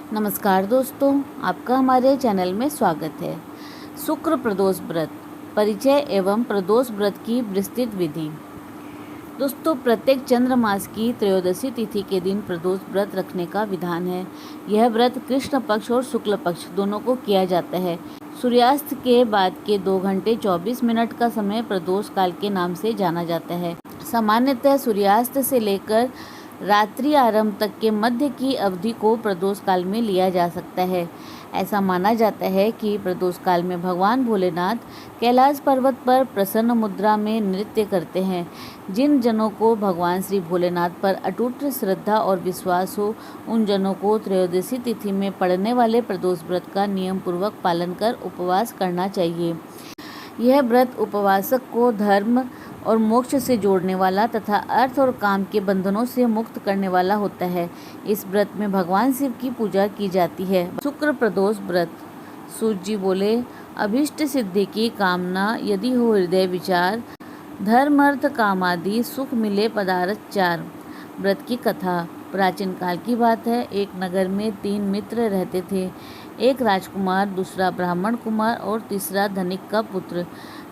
नमस्कार दोस्तों, आपका हमारे चैनल में स्वागत है। शुक्र प्रदोष व्रत परिचय एवं प्रदोष व्रत की विस्तृत विधि। दोस्तों, प्रत्येक चंद्र मास की त्रयोदशी तिथि के दिन प्रदोष व्रत रखने का विधान है। यह व्रत कृष्ण पक्ष और शुक्ल पक्ष दोनों को किया जाता है। सूर्यास्त के बाद के 2 घंटे 24 मिनट का समय प्रदोष काल के नाम से जाना जाता है। सामान्यतः सूर्यास्त से लेकर रात्रि आरंभ तक के मध्य की अवधि को प्रदोष काल में लिया जा सकता है। ऐसा माना जाता है कि प्रदोष काल में भगवान भोलेनाथ कैलाश पर्वत पर प्रसन्न मुद्रा में नृत्य करते हैं। जिन जनों को भगवान श्री भोलेनाथ पर अटूट श्रद्धा और विश्वास हो, उन जनों को त्रयोदशी तिथि में पड़ने वाले प्रदोष व्रत का नियम पूर्वक पालन कर उपवास करना चाहिए। यह व्रत उपवासक को धर्म और मोक्ष से जोड़ने वाला तथा अर्थ और काम के बंधनों से मुक्त करने वाला होता है। इस व्रत में भगवान शिव की पूजा की जाती है। शुक्र प्रदोष व्रत। सूर्य जी बोले, अभीष्ट सिद्धि की कामना यदि हो हृदय विचार, धर्म अर्थ काम आदि सुख मिले पदार्थ चार। व्रत की कथा। प्राचीन काल की बात है। एक नगर में 3 मित्र रहते थे। एक राजकुमार, दूसरा ब्राह्मण कुमार और तीसरा धनिक का पुत्र।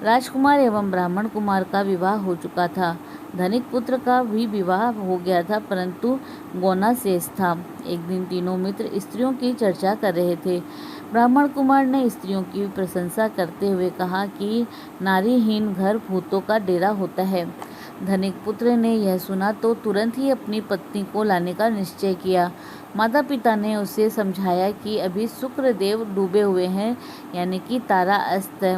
राजकुमार एवं ब्राह्मण कुमार का विवाह हो चुका था। धनिक पुत्र का भी विवाह हो गया था, परंतु गौना शेष था। एक दिन तीनों मित्र स्त्रियों की चर्चा कर रहे थे। ब्राह्मण कुमार ने स्त्रियों की प्रशंसा करते हुए कहा कि नारीहीन घर भूतों का डेरा होता है। धनिक पुत्र ने यह सुना तो तुरंत ही अपनी पत्नी को लाने का निश्चय किया। माता पिता ने उसे समझाया कि अभी शुक्र देव डूबे हुए हैं, यानी कि तारा अस्त है।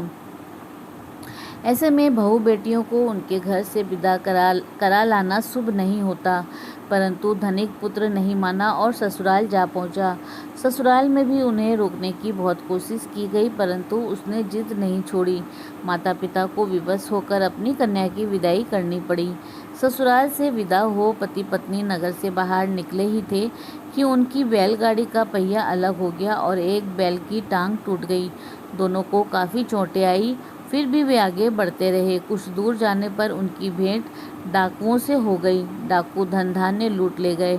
ऐसे में बहू बेटियों को उनके घर से विदा करा लाना शुभ नहीं होता। परंतु धनिक पुत्र नहीं माना और ससुराल जा पहुंचा। ससुराल में भी उन्हें रोकने की बहुत कोशिश की गई, परंतु उसने जिद नहीं छोड़ी। माता पिता को विवश होकर अपनी कन्या की विदाई करनी पड़ी। ससुराल से विदा हो पति पत्नी नगर से बाहर निकले ही थे कि उनकी बैलगाड़ी का पहिया अलग हो गया और एक बैल की टांग टूट गई। दोनों को काफ़ी चोटें आई, फिर भी वे आगे बढ़ते रहे। कुछ दूर जाने पर उनकी भेंट डाकुओं से हो गई। डाकू धन धान्य लूट ले गए।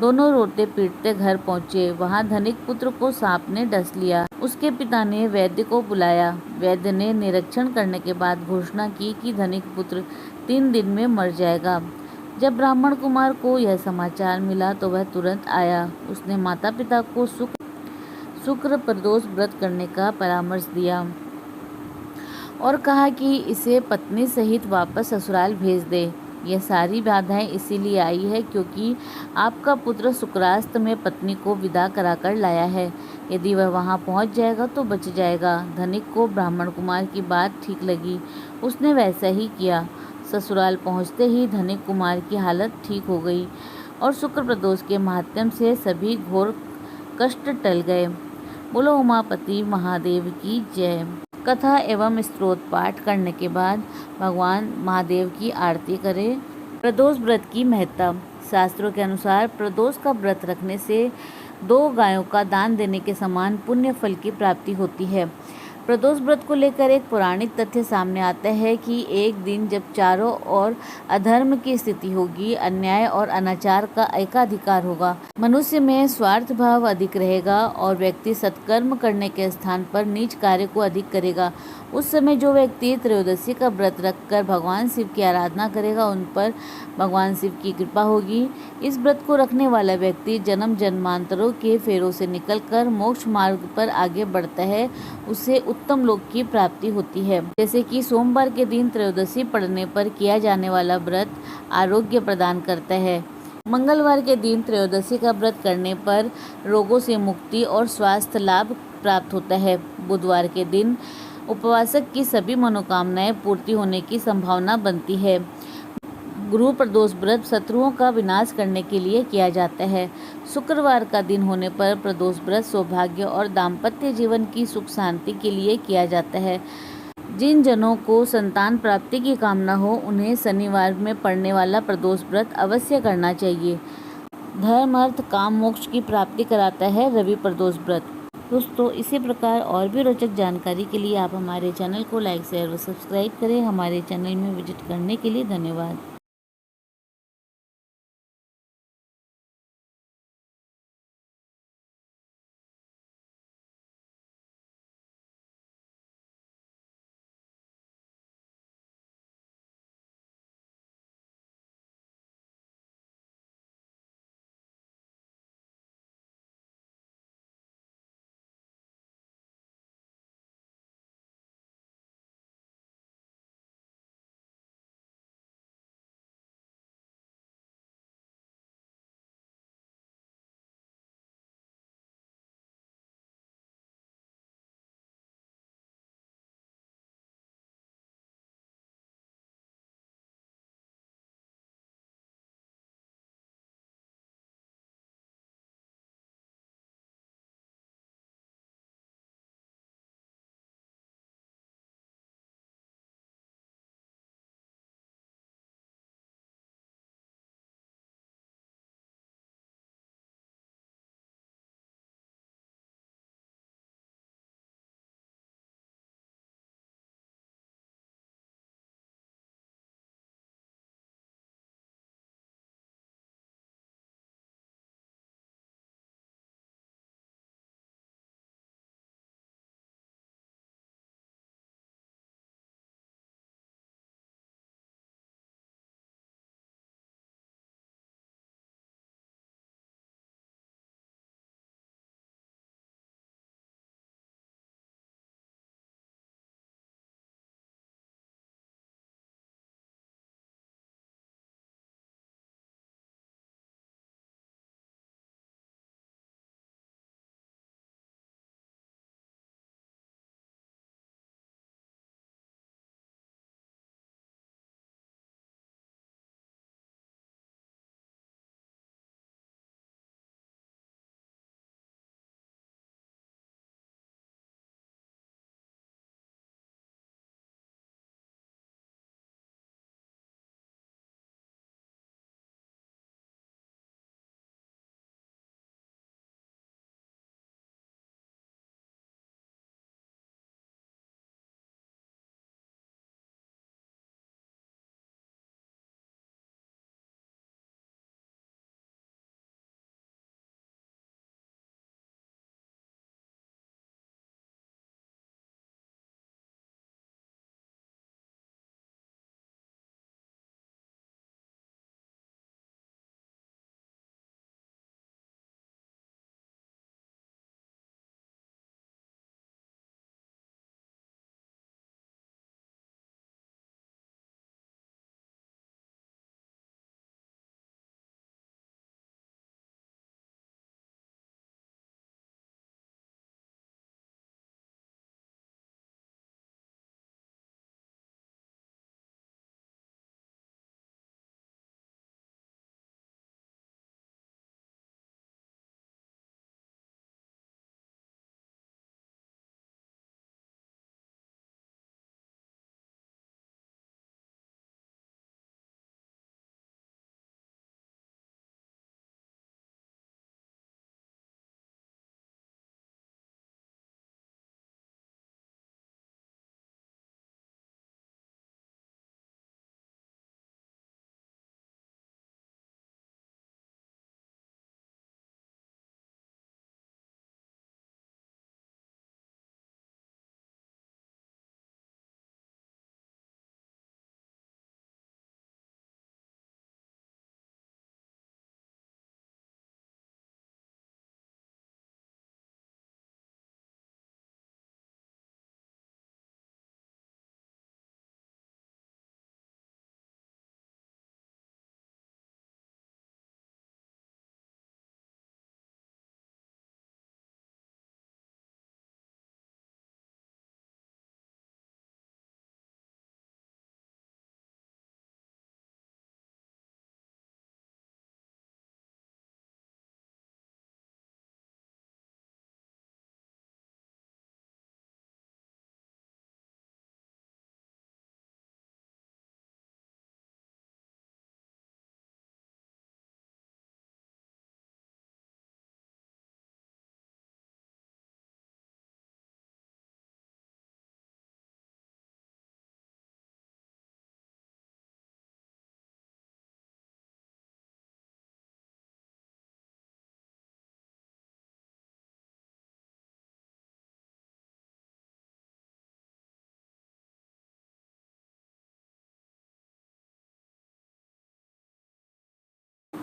दोनों रोते पीटते घर पहुंचे। वहां धनिक पुत्र को सांप ने डस लिया। उसके पिता ने वैद्य को बुलाया। वैद्य ने निरीक्षण करने के बाद घोषणा की कि धनिक पुत्र 3 दिन में मर जाएगा। जब ब्राह्मण कुमार को यह समाचार मिला तो वह तुरंत आया। उसने माता पिता को शुक्र प्रदोष व्रत करने का परामर्श दिया और कहा कि इसे पत्नी सहित वापस ससुराल भेज दे। यह सारी बाधाएं इसीलिए आई है क्योंकि आपका पुत्र शुक्रास्त में पत्नी को विदा कराकर लाया है। यदि वह वहां पहुंच जाएगा तो बच जाएगा। धनिक को ब्राह्मण कुमार की बात ठीक लगी। उसने वैसा ही किया। ससुराल पहुंचते ही धनिक कुमार की हालत ठीक हो गई और शुक्र प्रदोष के महात्म्य से सभी घोर कष्ट टल गए। बोलो उमापति महादेव की जय। कथा एवं स्तोत्र पाठ करने के बाद भगवान महादेव की आरती करें। प्रदोष व्रत की महत्ता। शास्त्रों के अनुसार प्रदोष का व्रत रखने से 2 गायों का दान देने के समान पुण्य फल की प्राप्ति होती है। प्रदोष व्रत को लेकर एक पौराणिक तथ्य सामने आता है कि एक दिन जब चारों ओर अधर्म की स्थिति होगी, अन्याय और अनाचार का एकाधिकार होगा, मनुष्य में स्वार्थ भाव अधिक रहेगा और व्यक्ति सत्कर्म करने के स्थान पर नीच कार्य को अधिक करेगा। उस समय जो व्यक्ति त्रयोदशी का व्रत रखकर भगवान शिव की आराधना करेगा, उन पर भगवान शिव की कृपा होगी। इस व्रत को रखने वाला व्यक्ति जन्म जन्मांतरों के फेरों से निकलकर मोक्ष मार्ग पर आगे बढ़ता है। उसे उत्तम लोक की प्राप्ति होती है। जैसे कि सोमवार के दिन त्रयोदशी पड़ने पर किया जाने वाला व्रत आरोग्य प्रदान करता है। मंगलवार के दिन त्रयोदशी का व्रत करने पर रोगों से मुक्ति और स्वास्थ्य लाभ प्राप्त होता है। बुधवार के दिन उपवासक की सभी मनोकामनाएं पूर्ति होने की संभावना बनती है। गुरु प्रदोष व्रत शत्रुओं का विनाश करने के लिए किया जाता है। शुक्रवार का दिन होने पर प्रदोष व्रत सौभाग्य और दाम्पत्य जीवन की सुख शांति के लिए किया जाता है। जिन जनों को संतान प्राप्ति की कामना हो, उन्हें शनिवार में पड़ने वाला प्रदोष व्रत अवश्य करना चाहिए। धर्म अर्थ काम मोक्ष की प्राप्ति कराता है रवि प्रदोष व्रत। दोस्तों, इसी प्रकार और भी रोचक जानकारी के लिए आप हमारे चैनल को लाइक शेयर व सब्सक्राइब करें। हमारे चैनल में विजिट करने के लिए धन्यवाद।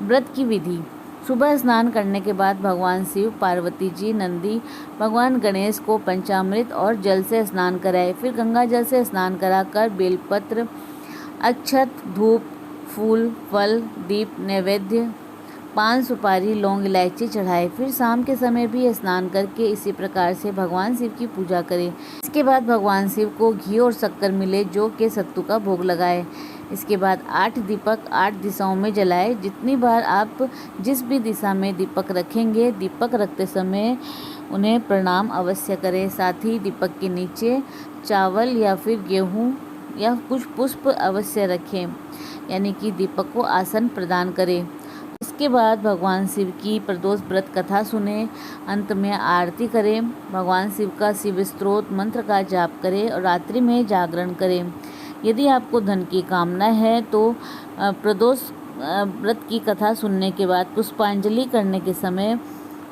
व्रत की विधि। सुबह स्नान करने के बाद भगवान शिव, पार्वती जी, नंदी, भगवान गणेश को पंचामृत और जल से स्नान कराएं। फिर गंगा जल से स्नान कराकर बेलपत्र, अक्षत, धूप, फूल, फल, दीप, नैवेद्य, पान, सुपारी, लौंग, इलायची चढ़ाए। फिर शाम के समय भी स्नान करके इसी प्रकार से भगवान शिव की पूजा करें। इसके बाद भगवान शिव को घी और शक्कर मिले जो कि सत्तू का भोग लगाए। इसके बाद 8 दीपक 8 दिशाओं में जलाए। जितनी बार आप जिस भी दिशा में दीपक रखेंगे, दीपक रखते समय उन्हें प्रणाम अवश्य करें। साथ ही दीपक के नीचे चावल या फिर गेहूँ या कुछ पुष्प अवश्य रखें, यानी कि दीपक को आसन प्रदान करें। इसके बाद भगवान शिव की प्रदोष व्रत कथा सुने, अंत में आरती करें, भगवान शिव का शिव स्तोत्र मंत्र का जाप करें और रात्रि में जागरण करें। यदि आपको धन की कामना है तो प्रदोष व्रत की कथा सुनने के बाद पुष्पांजलि करने के समय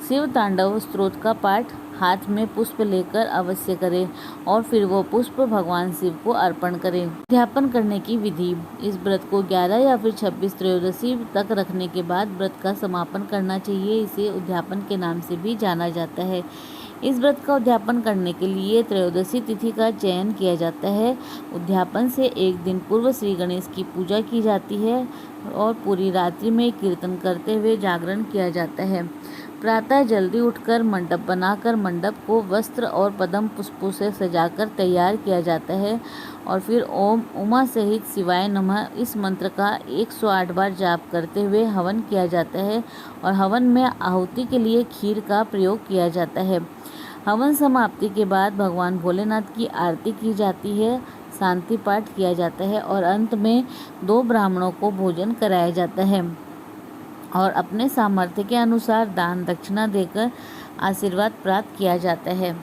शिव तांडव स्तोत्र का पाठ हाथ में पुष्प लेकर अवश्य करें और फिर वो पुष्प भगवान शिव को अर्पण करें। उद्यापन करने की विधि। इस व्रत को 11 या फिर 26 त्रयोदशी तक रखने के बाद व्रत का समापन करना चाहिए। इसे उद्यापन के नाम से भी जाना जाता है। इस व्रत का उद्यापन करने के लिए त्रयोदशी तिथि का चयन किया जाता है। उद्यापन से एक दिन पूर्व श्री गणेश की पूजा की जाती है और पूरी रात्रि में कीर्तन करते हुए जागरण किया जाता है। प्रातः जल्दी उठकर मंडप बनाकर मंडप को वस्त्र और पद्म पुष्पों से सजाकर तैयार किया जाता है और फिर ओम उमा सहित शिवाय नमः इस मंत्र का 108 बार जाप करते हुए हवन किया जाता है और हवन में आहुति के लिए खीर का प्रयोग किया जाता है। हवन समाप्ति के बाद भगवान भोलेनाथ की आरती की जाती है, शांति पाठ किया जाता है और अंत में 2 ब्राह्मणों को भोजन कराया जाता है और अपने सामर्थ्य के अनुसार दान दक्षिणा देकर आशीर्वाद प्राप्त किया जाता है।